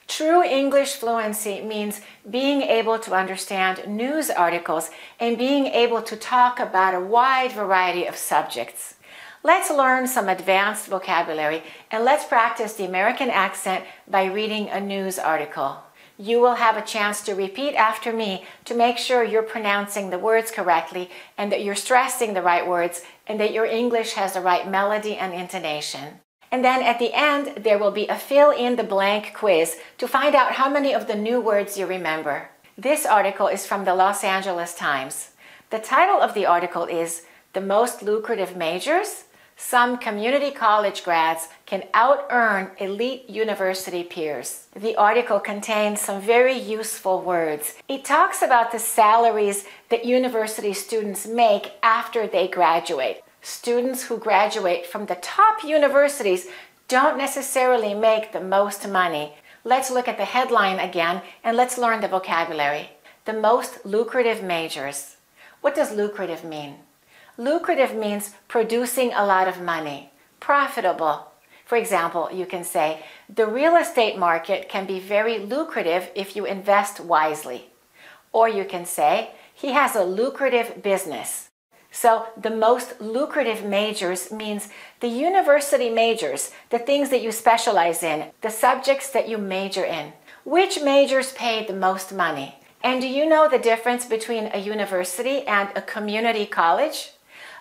True English fluency means being able to understand news articles and being able to talk about a wide variety of subjects. Let's learn some advanced vocabulary and let's practice the American accent by reading a news article. You will have a chance to repeat after me to make sure you're pronouncing the words correctly and that you're stressing the right words and that your English has the right melody and intonation. And then at the end, there will be a fill-in-the-blank quiz to find out how many of the new words you remember. This article is from the Los Angeles Times. The title of the article is "The Most Lucrative Majors? Some Community College Grads Can Out-Earn Elite University Peers." The article contains some very useful words. It talks about the salaries that university students make after they graduate. Students who graduate from the top universities don't necessarily make the most money. Let's look at the headline again and let's learn the vocabulary. The most lucrative majors. What does lucrative mean? Lucrative means producing a lot of money, profitable. For example, you can say, the real estate market can be very lucrative if you invest wisely. Or you can say, he has a lucrative business. So the most lucrative majors means the university majors, the things that you specialize in, the subjects that you major in. Which majors paid the most money? And do you know the difference between a university and a community college?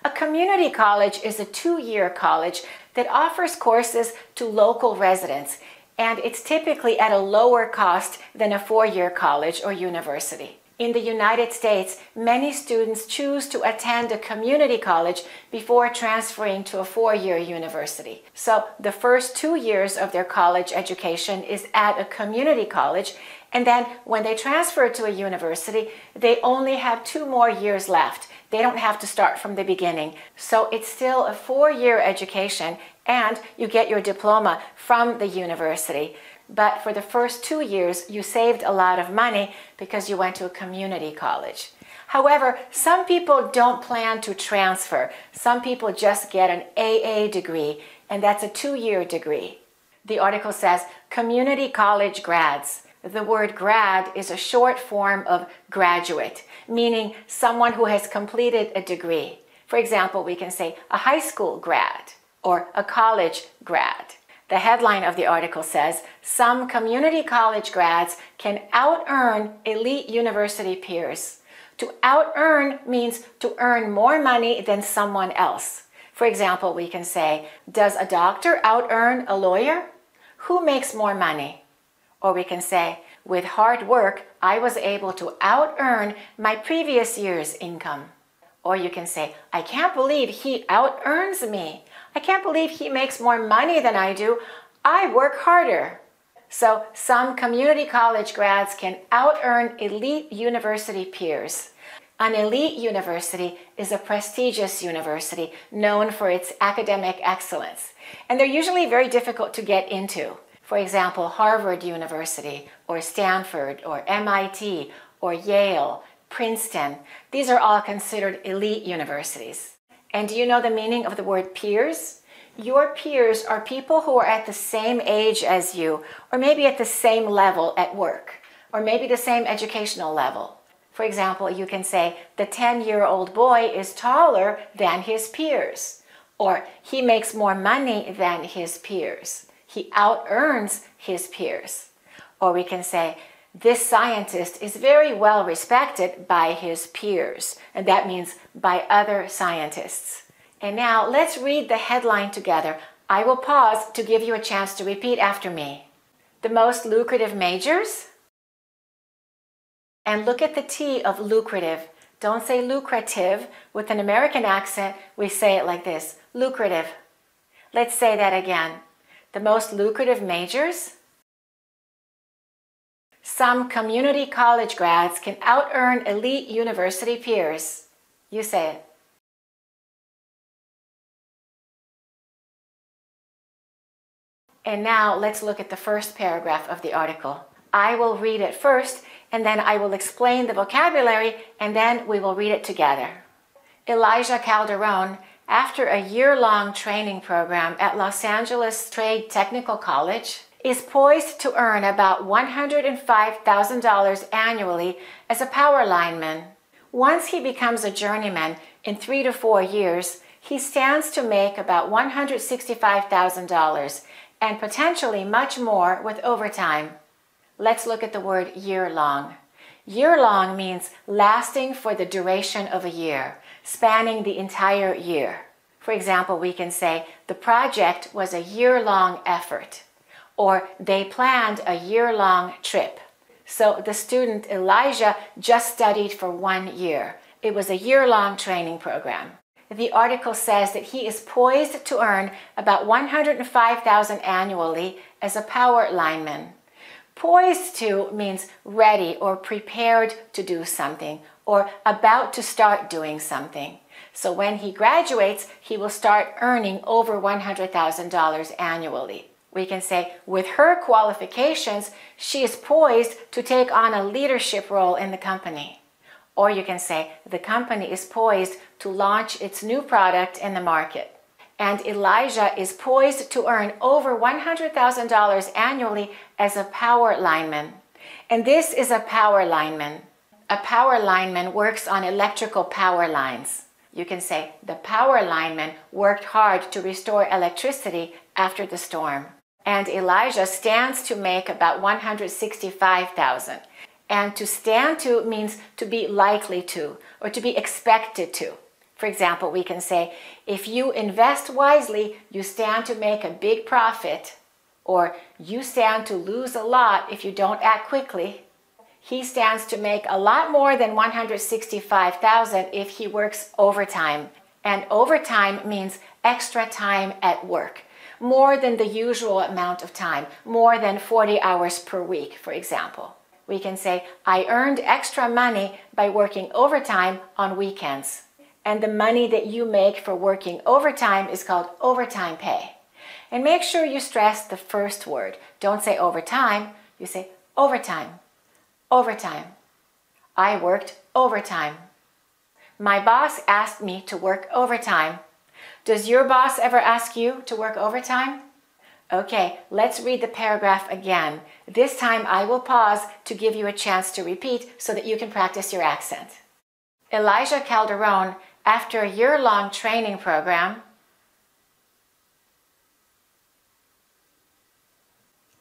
A community college is a 2-year college that offers courses to local residents, and it's typically at a lower cost than a 4-year college or university. In the United States, many students choose to attend a community college before transferring to a 4-year university. So the first 2 years of their college education is at a community college, and then when they transfer to a university, they only have 2 more years left. They don't have to start from the beginning. So it's still a 4-year education, and you get your diploma from the university. But for the first 2 years, you saved a lot of money because you went to a community college. However, some people don't plan to transfer. Some people just get an AA degree, and that's a 2-year degree. The article says, community college grads. The word grad is a short form of graduate, meaning someone who has completed a degree. For example, we can say a high school grad or a college grad. The headline of the article says, some community college grads can out-earn elite university peers. To out-earn means to earn more money than someone else. For example, we can say, does a doctor out-earn a lawyer? Who makes more money? Or we can say, with hard work, I was able to out-earn my previous year's income. Or you can say, I can't believe he out-earns me. I can't believe he makes more money than I do. I work harder. So some community college grads can out-earn elite university peers. An elite university is a prestigious university known for its academic excellence. And they're usually very difficult to get into. For example, Harvard University or Stanford or MIT or Yale, Princeton. These are all considered elite universities. And do you know the meaning of the word peers? Your peers are people who are at the same age as you, or maybe at the same level at work, or maybe the same educational level. For example, you can say, the 10-year-old boy is taller than his peers, or he makes more money than his peers. He out-earns his peers. Or we can say, this scientist is very well respected by his peers, and that means by other scientists. And now let's read the headline together. I will pause to give you a chance to repeat after me. The most lucrative majors. And look at the T of lucrative. Don't say lucrative. With an American accent, we say it like this, lucrative. Let's say that again. The most lucrative majors. Some community college grads can out-earn elite university peers. You say it. And now let's look at the first paragraph of the article. I will read it first, and then I will explain the vocabulary, and then we will read it together. Elijah Calderon, after a year-long training program at Los Angeles Trade Technical College, is poised to earn about $105,000 annually as a power lineman. Once he becomes a journeyman in 3 to 4 years, he stands to make about $165,000 and potentially much more with overtime. Let's look at the word year-long. Year-long means lasting for the duration of a year, spanning the entire year. For example, we can say the project was a year-long effort, or they planned a year-long trip. So the student Elijah just studied for 1 year. It was a year-long training program. The article says that he is poised to earn about $105,000 annually as a power lineman. Poised to means ready or prepared to do something or about to start doing something. So when he graduates, he will start earning over $100,000 annually. We can say, with her qualifications, she is poised to take on a leadership role in the company. Or you can say, the company is poised to launch its new product in the market. And Elijah is poised to earn over $100,000 annually as a power lineman. And this is a power lineman. A power lineman works on electrical power lines. You can say, the power lineman worked hard to restore electricity after the storm. And Elijah stands to make about $165,000. And to stand to means to be likely to or to be expected to. For example, we can say, if you invest wisely, you stand to make a big profit, or you stand to lose a lot if you don't act quickly. He stands to make a lot more than $165,000 if he works overtime. And overtime means extra time at work, more than the usual amount of time, more than 40 hours per week, for example. We can say, I earned extra money by working overtime on weekends. And the money that you make for working overtime is called overtime pay. And make sure you stress the first word. Don't say overtime, you say overtime. Overtime. I worked overtime. My boss asked me to work overtime. Does your boss ever ask you to work overtime? Okay, let's read the paragraph again. This time I will pause to give you a chance to repeat so that you can practice your accent. Elijah Calderon, after a year-long training program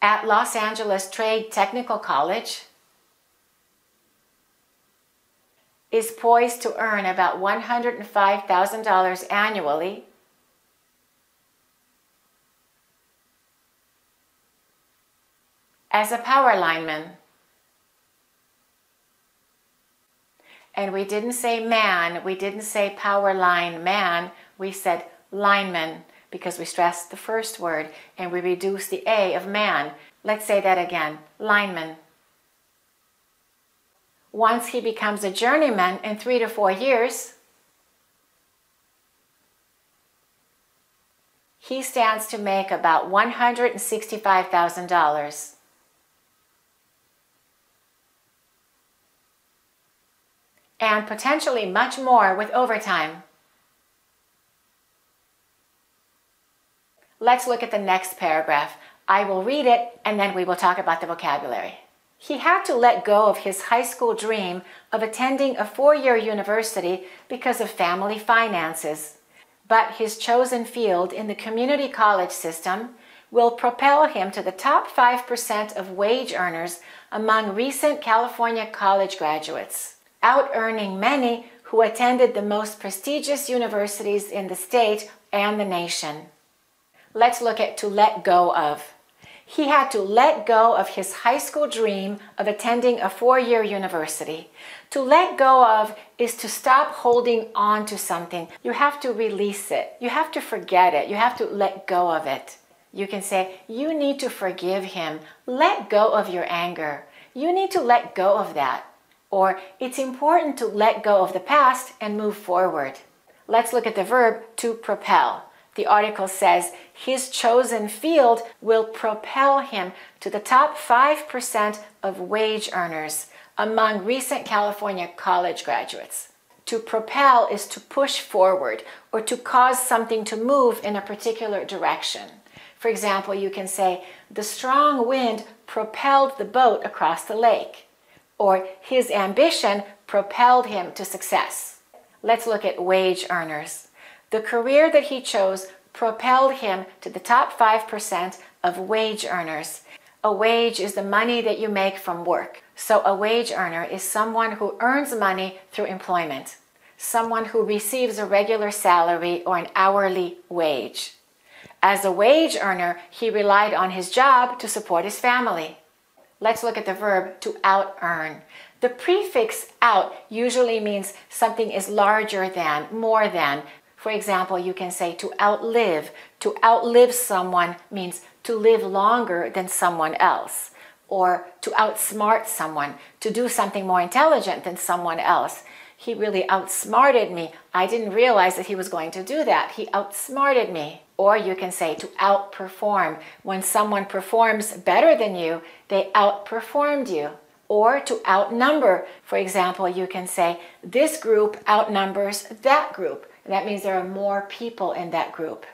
at Los Angeles Trade Technical College, is poised to earn about $105,000 annually as a power lineman. And we didn't say man, we didn't say power line man, we said lineman because we stressed the first word and we reduced the A of man. Let's say that again, lineman. Once he becomes a journeyman in 3 to 4 years, he stands to make about $165,000. And potentially much more with overtime. Let's look at the next paragraph. I will read it and then we will talk about the vocabulary. He had to let go of his high school dream of attending a 4-year university because of family finances. But his chosen field in the community college system will propel him to the top 5% of wage earners among recent California college graduates, out-earning many who attended the most prestigious universities in the state and the nation. Let's look at to let go of. He had to let go of his high school dream of attending a 4-year university. To let go of is to stop holding on to something. You have to release it. You have to forget it. You have to let go of it. You can say, you need to forgive him. Let go of your anger. You need to let go of that. Or it's important to let go of the past and move forward. Let's look at the verb to propel. The article says his chosen field will propel him to the top 5% of wage earners among recent California college graduates. To propel is to push forward or to cause something to move in a particular direction. For example, you can say, the strong wind propelled the boat across the lake, or his ambition propelled him to success. Let's look at wage earners. The career that he chose propelled him to the top 5% of wage earners. A wage is the money that you make from work. So a wage earner is someone who earns money through employment, someone who receives a regular salary or an hourly wage. As a wage earner, he relied on his job to support his family. Let's look at the verb to out-earn. The prefix out usually means something is larger than, more than. For example, you can say to outlive. To outlive someone means to live longer than someone else. Or to outsmart someone, to do something more intelligent than someone else. He really outsmarted me. I didn't realize that he was going to do that. He outsmarted me. Or you can say to outperform. When someone performs better than you, they outperformed you. Or to outnumber. For example, you can say this group outnumbers that group. That means there are more people in that group.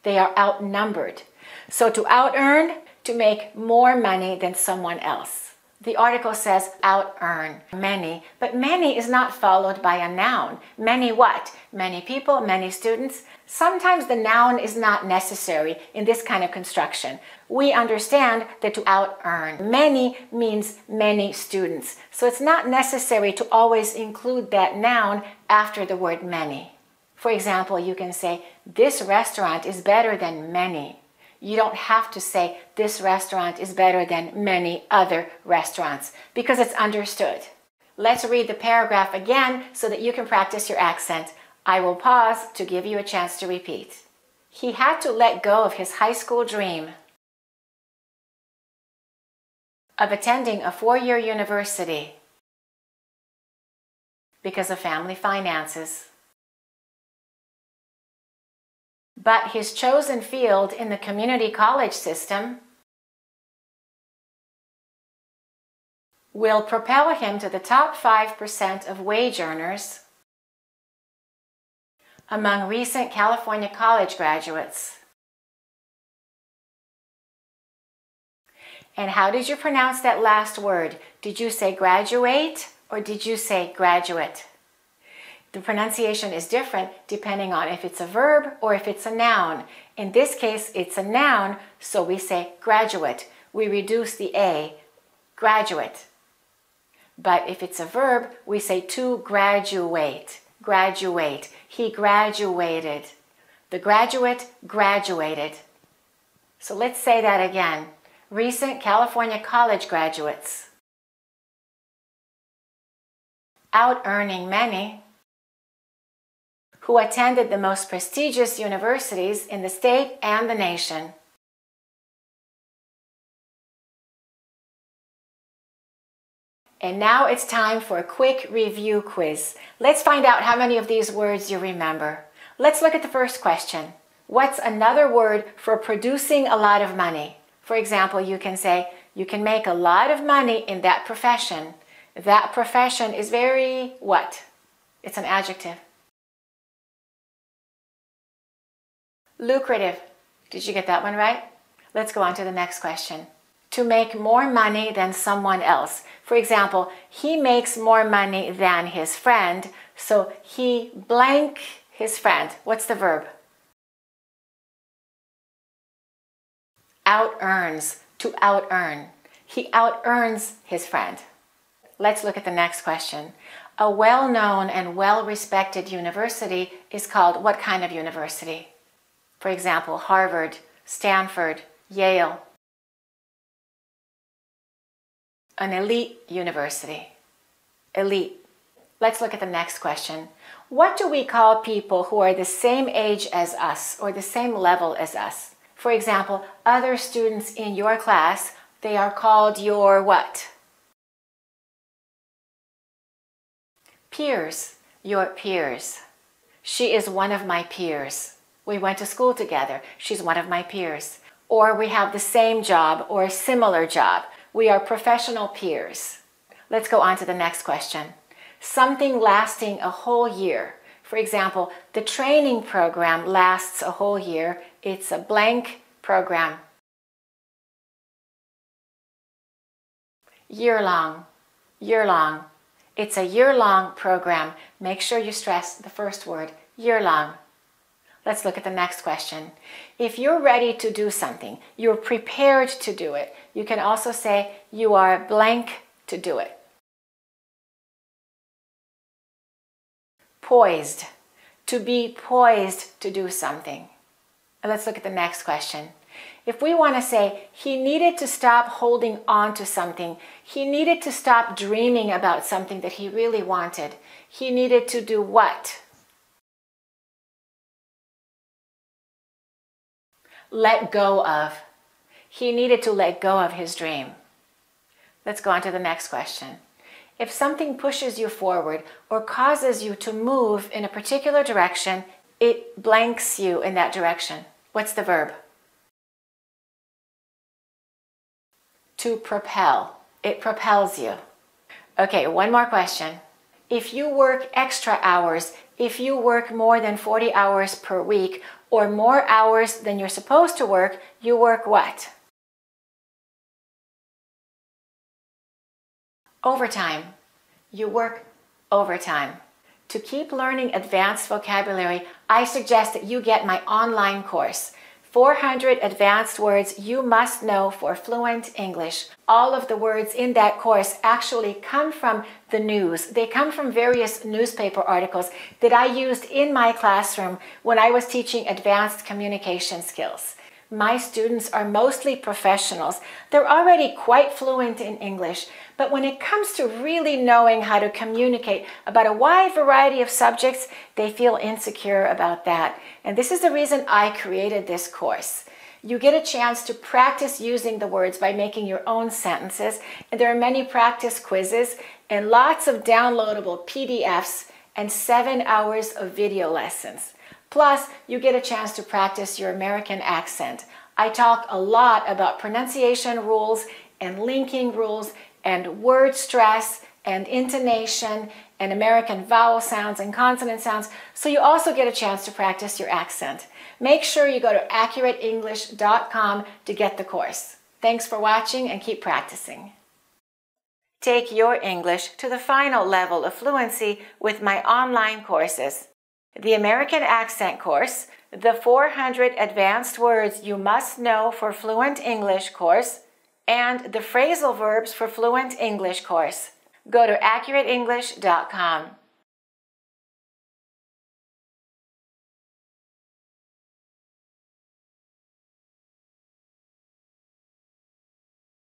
They are outnumbered. So to out-earn, to make more money than someone else. The article says out-earn many, but many is not followed by a noun. Many what? Many people, many students. Sometimes the noun is not necessary in this kind of construction. We understand that to out-earn many means many students. So it's not necessary to always include that noun after the word many. For example, you can say, this restaurant is better than many. You don't have to say, this restaurant is better than many other restaurants, because it's understood. Let's read the paragraph again so that you can practice your accent. I will pause to give you a chance to repeat. He had to let go of his high school dream of attending a 4-year university because of family finances. But his chosen field in the community college system will propel him to the top 5% of wage earners among recent California college graduates. And how did you pronounce that last word? Did you say graduate or did you say graduate? The pronunciation is different depending on if it's a verb or if it's a noun. In this case, it's a noun, so we say graduate. We reduce the A, graduate. But if it's a verb, we say to graduate, graduate. He graduated. The graduate graduated. So let's say that again. Recent California college graduates. Out-earning many, who attended the most prestigious universities in the state and the nation. And now it's time for a quick review quiz. Let's find out how many of these words you remember. Let's look at the first question. What's another word for producing a lot of money? For example, you can say, you can make a lot of money in that profession. That profession is very what? It's an adjective. Lucrative. Did you get that one right? Let's go on to the next question. To make more money than someone else. For example, he makes more money than his friend, so he blank his friend. What's the verb? Out-earns. To out-earn. He out-earns his friend. Let's look at the next question. A well-known and well-respected university is called what kind of university? For example, Harvard, Stanford, Yale. An elite university. Elite. Let's look at the next question. What do we call people who are the same age as us or the same level as us? For example, other students in your class, they are called your what? Peers. Your peers. She is one of my peers. We went to school together. She's one of my peers. Or we have the same job or a similar job. We are professional peers. Let's go on to the next question. Something lasting a whole year. For example, the training program lasts a whole year. It's a blank program. Year-long, year-long. It's a year-long program. Make sure you stress the first word, year-long. Let's look at the next question. If you're ready to do something, you're prepared to do it, you can also say you are blank to do it. Poised, to be poised to do something. And let's look at the next question. If we want to say he needed to stop holding on to something, he needed to stop dreaming about something that he really wanted, he needed to do what? Let go of. He needed to let go of his dream. Let's go on to the next question. If something pushes you forward or causes you to move in a particular direction, it blanks you in that direction. What's the verb? To propel. It propels you. Okay, one more question. If you work extra hours, if you work more than 40 hours per week or more hours than you're supposed to work, you work what? Overtime. You work overtime. To keep learning advanced vocabulary, I suggest that you get my online course, 400 Advanced Words You Must Know for Fluent English. All of the words in that course actually come from the news. They come from various newspaper articles that I used in my classroom when I was teaching advanced communication skills. My students are mostly professionals. They're already quite fluent in English, but when it comes to really knowing how to communicate about a wide variety of subjects, they feel insecure about that. And this is the reason I created this course. You get a chance to practice using the words by making your own sentences, and there are many practice quizzes and lots of downloadable PDFs and 7 hours of video lessons. Plus, you get a chance to practice your American accent. I talk a lot about pronunciation rules and linking rules and word stress and intonation and American vowel sounds and consonant sounds, so you also get a chance to practice your accent. Make sure you go to AccurateEnglish.com to get the course. Thanks for watching and keep practicing. Take your English to the final level of fluency with my online courses. The American Accent course, the 400 Advanced Words You Must Know for Fluent English course, and the Phrasal Verbs for Fluent English course. Go to AccurateEnglish.com.